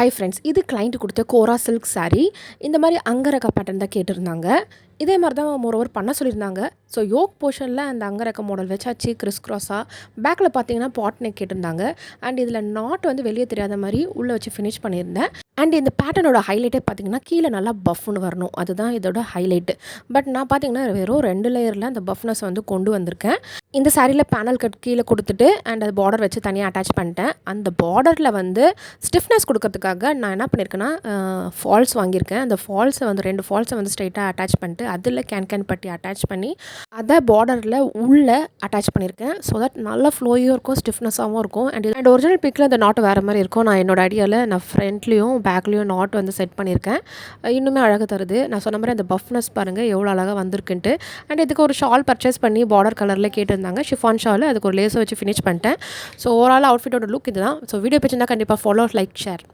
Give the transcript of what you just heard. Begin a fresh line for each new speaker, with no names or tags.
Hi friends, இது client கொடுத்த கோரா silk saree. இந்த மாதிரி அங்கரக்கா பேட்டர்ன் தான் கேட்டிருந்தாங்க. இதே மாதிரி தான் மோரோவர் பண்ண சொல்லியிருந்தாங்க. ஸோ யோக் போர்ஷனில் அந்த அங்கரக்கா மாடல் வச்சாச்சு கிறிஸ் க்ராஸாக. பேக்கில் பார்த்தீங்கன்னா பாட் நெக் கேட்டிருந்தாங்க. அண்ட் இதில் நாட் வந்து வெளியே தெரியாத மாதிரி உள்ளே வச்சு ஃபினிஷ் பண்ணியிருந்தேன். அண்ட் இந்த பேட்டர்னோட ஹைலைட்டே பார்த்தீங்கன்னா கீழே நல்லா பஃப்னு வரணும், அதுதான் இதோட ஹைலைட்டு. பட் நான் பார்த்தீங்கன்னா வெறும் 2 லேயரில் அந்த பஃப்னஸ் வந்து கொண்டு வந்திருக்கேன். இந்த சாரியில் பேனல் கட் கீழே கொடுத்துட்டு அண்ட் அது பார்டர் வச்சு தனியாக அட்டாச் பண்ணிட்டேன். அந்த பார்டரில் வந்து ஸ்டிஃப்னஸ் கொடுக்கறதுக்காக நான் என்ன பண்ணியிருக்கேன்னா ஃபால்ஸ் வாங்கியிருக்கேன். அந்த ஃபால்ஸை வந்து 2 ஃபால்ஸை வந்து ஸ்ட்ரைட்டாக அட்டாச் பண்ணிட்டு அதில் கேன் பட்டி அட்டாச் பண்ணி அதை பார்டரில் உள்ளே அட்டாச் பண்ணியிருக்கேன். ஸோ தட் நல்லா ஃப்ளோயும் இருக்கும், ஸ்டிஃப்னஸாகவும் இருக்கும். அண்ட் ஒரிஜினல் பிக்கில் அந்த நாட்டு வேறு மாதிரி இருக்கும். நான் என்னோட ஐடியாவில் நான் ஃப்ரண்ட்லேயும் பேக்லேயும் நாட் வந்து செட் பண்ணியிருக்கேன். இன்னுமே அழகாக தருது. நான் சொன்ன மாதிரி அந்த பஃப்னஸ் பாருங்கள் எவ்வளோ அழகாக வந்திருக்குன்ட்டு. அண்ட் இதுக்கு ஒரு ஷால் பர்ச்சேஸ் பண்ணி பார்டர் கலரில் கேட்டிருந்தாங்க, ஷிஃபான் ஷால். அதுக்கு ஒரு லேஸை வச்சு ஃபினிஷ் பண்ணிட்டேன். ஸோ ஓவரால் அவுட்ஃபிட்டோட லுக் இதுதான். ஸோ வீடியோ பிடிச்சிருந்தா கண்டிப்பாக ஃபாலோ, லைக், ஷேர்.